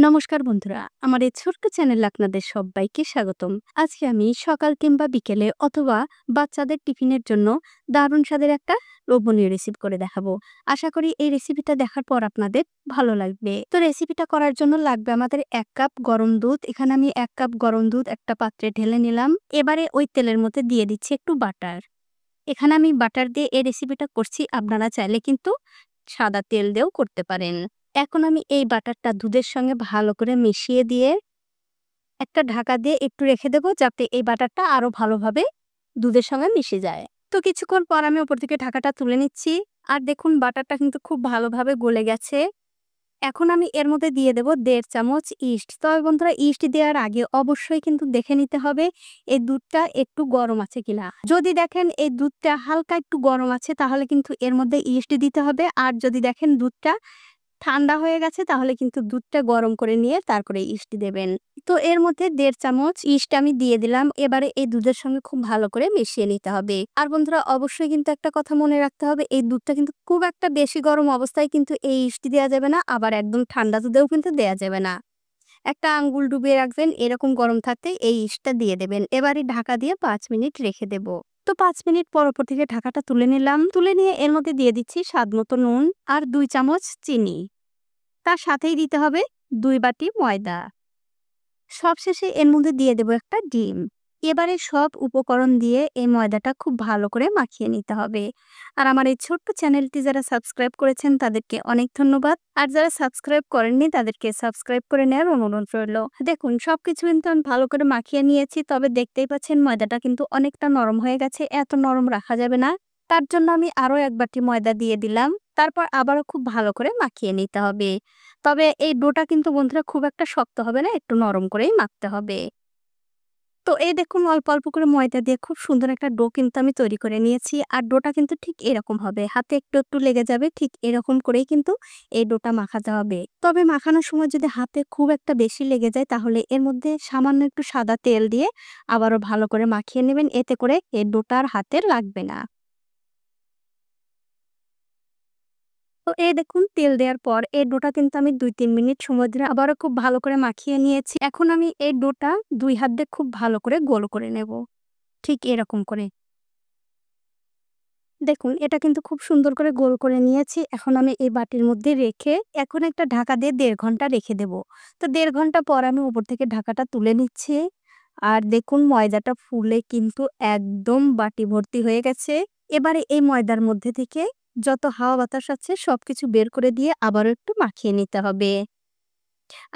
নমস্কার বন্ধুরা, আমার এই ছোট্ট চ্যানেলে আপনাদের সবাইকে স্বাগতম। আজকে আমি সকাল কিংবা বিকেলে অথবা বাচ্চাদের টিফিনের জন্য দারুণ স্বাদের একটা লোভনীয় রেসিপি করে দেখাবো। আশা করি এই রেসিপিটা দেখার পর আপনাদের ভালো লাগবে। তো রেসিপিটা করার জন্য লাগবে আমাদের 1 কাপ গরম দুধ। এখানে আমি 1 কাপ গরম দুধ একটা পাত্রে ঢেলে নিলাম। এবারে ওই তেলের মধ্যে দিয়ে দিচ্ছি একটু বাটার। এখানে আমি বাটার দিয়ে এই রেসিপিটা করছি, আপনারা চাইলে কিন্তু সাদা তেল দিয়েও করতে পারেন। এখন আমি এই বাটারটা দুধের সঙ্গে ভালো করে মিশিয়ে দিয়ে একটা ঢাকা দিয়ে একটু রেখে দেবো, যাতে এই বাটারটা আরো ভালোভাবে দুধের সঙ্গে মিশে যায়। তো কিছুক্ষণ পর আমি উপর থেকে ঢাকাটা তুলে নিচ্ছি। আর দেখুন বাটারটা কিন্তু খুব ভালোভাবে গলে গেছে। এখন আমি এর মধ্যে দিয়ে দেব 1.5 চামচ ইস্ট। তবে বন্ধুরা, ইস্ট দেওয়ার আগে অবশ্যই কিন্তু দেখে নিতে হবে এই দুধটা একটু গরম আছে কিনা। যদি দেখেন এই দুধটা হালকা একটু গরম আছে, তাহলে কিন্তু এর মধ্যে ইস্ট দিতে হবে। আর যদি দেখেন দুধটা ঠান্ডা হয়ে গেছে, তাহলে কিন্তু দুধটা গরম করে নিয়ে তারপরে ইস্ট দেবেন। তো এর মধ্যে 1.5 চামচ ইস্ট আমি দিয়ে দিলাম। এবারে এই দুধের সঙ্গে খুব ভালো করে মিশিয়ে নিতে হবে। আর বন্ধুরা, অবশ্যই কিন্তু একটা কথা মনে রাখতে হবে, এই দুধটা কিন্তু খুব একটা বেশি গরম অবস্থায় কিন্তু এই ইস্ট দেওয়া যাবে না, আবার একদম ঠান্ডা দুধেও কিন্তু দেওয়া যাবে না। একটা আঙ্গুল ডুবিয়ে রাখবেন, এরকম গরম থাকতে এই ইস্টটা দিয়ে দেবেন। এবারে ঢাকা দিয়ে 5 মিনিট রেখে দেব। তো 5 মিনিট পর ওপর থেকে ঢাকাটা তুলে নিলাম। তুলে নিয়ে এর মধ্যে দিয়ে দিচ্ছি স্বাদ মতো নুন আর 2 চামচ চিনি। তার সাথেই দিতে হবে 2 বাটি ময়দা। সবশেষে এর মধ্যে দিয়ে দেব একটা ডিম। এবারে সব উপকরণ দিয়ে এই ময়দাটা খুব ভালো করে মাখিয়ে নিতে হবে। আর আমার এই ছোট্ট চ্যানেলটি যারা সাবস্ক্রাইব করেছেন তাদেরকে অনেক ধন্যবাদ। আর যারা সাবস্ক্রাইব করেননি তাদেরকে সাবস্ক্রাইব করে নেওয়ার অনুরোধ রইল। দেখুন সবকিছু কিন্তু আমি ভালো করে মাখিয়ে নিয়েছি, তবে দেখতেই পাচ্ছেন ময়দাটা কিন্তু অনেকটা নরম হয়ে গেছে। এত নরম রাখা যাবে না। তার জন্য আমি আরো 1 বাটি ময়দা দিয়ে দিলাম। তারপর আবারও খুব ভালো করে মাখিয়ে নিতে হবে। তবে এই ডোটা কিন্তু বন্ধুরা খুব একটা শক্ত হবে না, একটু নরম করেই মাখতে হবে। তো এই দেখুন অল্প অল্প করে ময়দা দিয়ে খুব সুন্দর একটা ডো কিন্তু আমি তৈরি করে নিয়েছি। আর ডোটা কিন্তু ঠিক এরকম হবে, হাতে একটু একটু লেগে যাবে, ঠিক এরকম করেই কিন্তু এই ডোটা মাখাতে হবে। তবে মাখানোর সময় যদি হাতে খুব একটা বেশি লেগে যায়, তাহলে এর মধ্যে সামান্য একটু সাদা তেল দিয়ে আবারও ভালো করে মাখিয়ে নেবেন, এতে করে এই ডোটা আর হাতে লাগবে না। তো এই দেখুন তেল দেওয়ার পর এই ডোটা কিন্তু আমি 2-3 মিনিট সময় ধরে আবারও খুব ভালো করে মাখিয়ে নিয়েছি। এখন আমি এই ডোটা 2 হাত দিয়ে খুব ভালো করে গোল করে নেব। ঠিক এরকম করে। দেখুন এটা কিন্তু খুব সুন্দর করে গোল করে নিয়েছি। এখন আমি এই বাটির মধ্যে রেখে এখন একটা ঢাকা দিয়ে 1.5 ঘন্টা রেখে দেব। তো 1.5 ঘন্টা পর আমি উপর থেকে ঢাকাটা তুলে নিচ্ছি। আর দেখুন ময়দাটা ফুলে কিন্তু একদম বাটি ভর্তি হয়ে গেছে। এবারে এই ময়দার মধ্যে থেকে যত হাওয়া বাতাস আছে সবকিছু বের করে দিয়ে আবারও একটু মাখিয়ে নিতে হবে।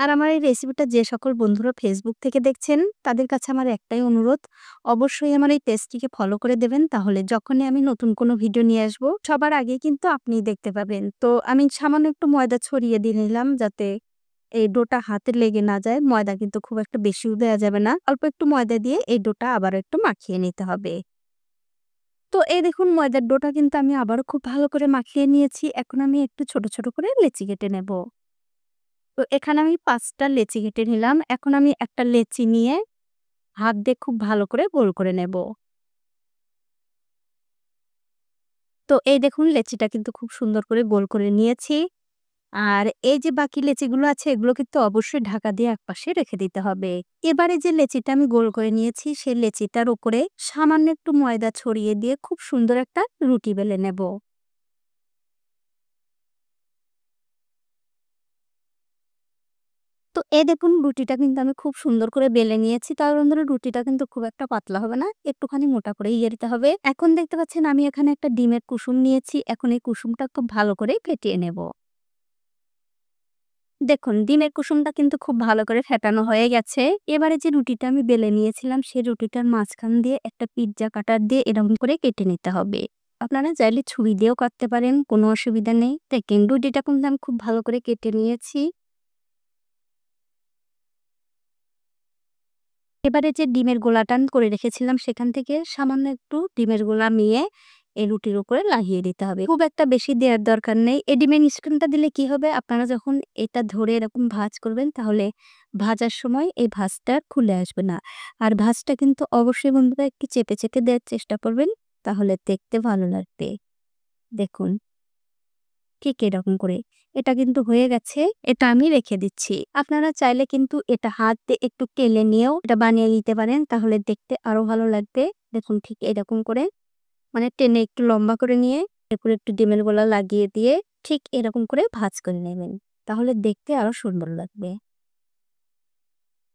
আর আমার এই রেসিপিটা যে সকল বন্ধুরা ফেসবুক থেকে দেখছেন তাদের কাছে আমার একটাই অনুরোধ, অবশ্যই আমার এই পেজটিকে ফলো করে দেবেন। তাহলে যখনই আমি নতুন কোনো ভিডিও নিয়ে আসবো সবার আগে কিন্তু আপনিই দেখতে পাবেন। তো আমি সামান্য একটু ময়দা ছড়িয়ে দিয়ে নিলাম, যাতে এই ডোটা হাতে লেগে না যায়। ময়দা কিন্তু খুব একটা বেশিও দেয়া যাবে না। অল্প একটু ময়দা দিয়ে এই ডোটা আবারও একটু মাখিয়ে নিতে হবে। তো এই দেখুন ময়দার ডোটা কিন্তু আমি আবারও খুব ভালো করে মাখিয়ে নিয়েছি। এখন আমি একটু ছোট, ছোট করে লেচি কেটে নেব। তো এখানে আমি ৫ টা লেচি কেটে নিলাম। এখন আমি একটা লেচি নিয়ে হাত দিয়ে খুব ভালো করে গোল করে নেব। তো এই দেখুন লেচিটা কিন্তু খুব সুন্দর করে গোল করে নিয়েছি। আর এই যে বাকি লেচিগুলো আছে এগুলো কিন্তু অবশ্যই ঢাকা দিয়ে একপাশে রেখে দিতে হবে। এবারে যে লেচিটা আমি গোল করে নিয়েছি সেই লেচিটার উপরে সামান্য একটু ময়দা ছড়িয়ে দিয়ে খুব সুন্দর একটা রুটি বেলে নেব। তো এই দেখুন রুটিটা কিন্তু আমি খুব সুন্দর করে বেলে নিয়েছি। তার বন্ধুরা রুটিটা কিন্তু খুব একটা পাতলা হবে না, একটুখানি মোটা করেই দিতে হবে। এখন দেখতে পাচ্ছেন আমি এখানে একটা ডিমের কুসুম নিয়েছি। এখন এই কুসুমটা খুব ভালো করে ফেটিয়ে নেব। দেখুন ডিমের কুসুমটা কিন্তু খুব ভালো করে ফেটানো হয়ে গেছে। এবারে যে রুটিটা আমি বেলে নিয়েছিলাম সেই রুটিটার মাঝখান দিয়ে একটা পিজ্জা কাটার দিয়ে এরকম করে কেটে নিতে হবে। আপনারা চাইলে ছুরি দিয়েও কাটতে পারেন, কোনো অসুবিধা নেই। দেখেন রুটিটা কিন্তু আমি খুব ভালো করে কেটে নিয়েছি। এবারে যে ডিমের গোলাটা করে রেখেছিলাম সেখান থেকে সামান্য একটু ডিমের গোলা নিয়ে এই রুটির উপরে লাগিয়ে দিতে হবে। খুব একটা বেশি দেওয়ার দরকার নেই। এই ডিমের মিশ্রণটা দিলে কি হবে, আপনারা যখন এটা ধরে এরকম ভাঁজ করবেন তাহলে ভাজার সময় এই ভাঁজটা আর খুলে আসবে না। আর ভাঁজটা কিন্তু অবশ্যই বন্ধুরা একটু চেপে, চেপে দেওয়ার চেষ্টা করবেন, তাহলে দেখতে ভালো লাগবে। দেখুন ঠিক এরকম করে। এটা কিন্তু হয়ে গেছে। এটা আমি রেখে দিচ্ছি। আপনারা চাইলে কিন্তু এটা হাত দিয়ে একটু টেলে নিয়েও এটা বানিয়ে নিতে পারেন। তাহলে দেখতে আরো ভালো লাগবে। দেখুন ঠিক এরকম করে মানে টেনে একটু লম্বা করে নিয়ে এরপর একটু ডিমের গোলা লাগিয়ে দিয়ে ঠিক এরকম করে ভাঁজ করে নেবেন। তাহলে দেখতে আরো সুন্দর লাগবে।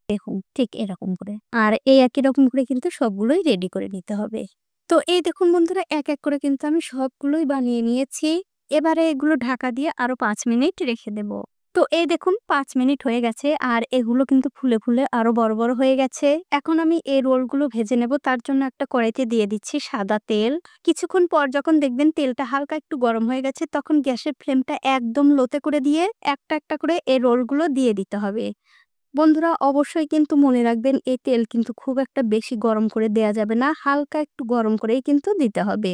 দেখুন ঠিক এরকম করে। আর এই একই রকম করে কিন্তু সবগুলোই রেডি করে নিতে হবে। তো এই দেখুন বন্ধুরা এক করে কিন্তু আমি সবগুলোই বানিয়ে নিয়েছি। এবারে এগুলো ঢাকা দিয়ে আরো ৫ মিনিট রেখে দেব। তো এই দেখুন ৫ মিনিট হয়ে গেছে আর এগুলো কিন্তু ফুলে আরো বড় হয়ে গেছে। এখন আমি এই রোলগুলো ভেজে নেব। তার জন্য একটা কড়াইতে দিয়ে দিচ্ছি সাদা তেল। কিছুক্ষণ পর যখন দেখবেন তেলটা হালকা একটু গরম হয়ে গেছে তখন গ্যাসের ফ্লেমটা একদম লোতে করে দিয়ে একটা করে এই রোলগুলো দিয়ে দিতে হবে। বন্ধুরা অবশ্যই কিন্তু মনে রাখবেন এই তেল কিন্তু খুব একটা বেশি গরম করে দেয়া যাবে না। হালকা একটু গরম করেই কিন্তু দিতে হবে।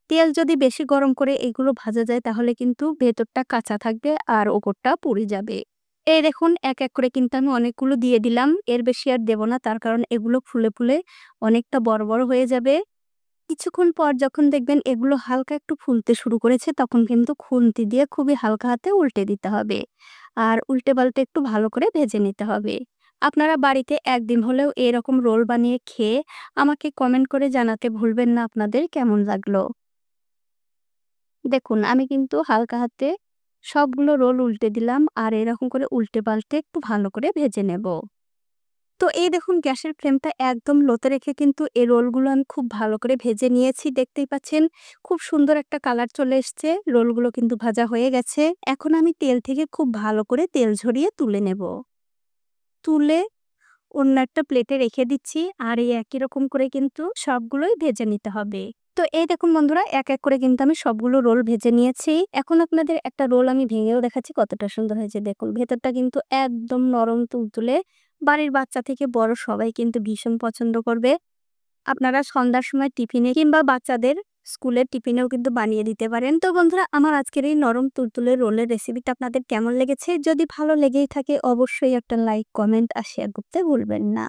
তেল যদি বেশি গরম করে এগুলো ভাজা যায় তাহলে কিন্তু ভেতরটা কাঁচা থাকবে আর ওপরটা পুড়ে যাবে। এই দেখুন এক করে কিন্তু আমি অনেকগুলো দিয়ে দিলাম। এর বেশি আর দেব না তার কারণ এগুলো ফুলে অনেকটা বড় হয়ে যাবে। কিছুক্ষণ পর যখন দেখবেন এগুলো হালকা একটু ফুলতে শুরু করেছে তখন কিন্তু খুন্তি দিয়ে খুবই হালকা হাতে উল্টে দিতে হবে। আর উল্টে পাল্টে একটু ভালো করে ভেজে নিতে হবে। আপনারা বাড়িতে একদিন হলেও এরকম রোল বানিয়ে খেয়ে আমাকে কমেন্ট করে জানাতে ভুলবেন না আপনাদের কেমন লাগলো। দেখুন আমি কিন্তু হালকা হাতে সবগুলো রোল উল্টে দিলাম আর এরকম করে উল্টে পাল্টে একটু ভালো করে ভেজে নেব। তো এই দেখুন গ্যাসের ফ্লেমটা একদম লোতে রেখে কিন্তু এই রোলগুলো আমি খুব ভালো করে ভেজে নিয়েছি। দেখতেই পাচ্ছেন খুব সুন্দর একটা কালার চলে এসছে। রোলগুলো কিন্তু ভাজা হয়ে গেছে। এখন আমি তেল থেকে খুব ভালো করে তেল ঝরিয়ে তুলে নেব। তুলে অন্য একটা প্লেটে রেখে দিচ্ছি আর এই একই রকম করে কিন্তু সবগুলোই ভেজে নিতে হবে। তো এই দেখুন বন্ধুরা এক করে কিন্তু আমি সবগুলো রোল ভেজে নিয়েছি। এখন আপনাদের একটা রোল আমি ভেঙেও দেখাচ্ছি কতটা সুন্দর হয়েছে। দেখুন ভেতরটা কিন্তু একদম নরম তুলতুলে। বাড়ির বাচ্চা থেকে বড় সবাই কিন্তু ভীষণ পছন্দ করবে। আপনারা সন্ধ্যার সময় টিফিনে কিংবা বাচ্চাদের স্কুলের টিফিনেও কিন্তু বানিয়ে দিতে পারেন। তো বন্ধুরা আমার আজকের এই নরম তুলতুলে রোলের রেসিপিটা আপনাদের কেমন লেগেছে? যদি ভালো লেগেই থাকে অবশ্যই একটা লাইক, কমেন্ট আর শেয়ার করতে ভুলবেন না।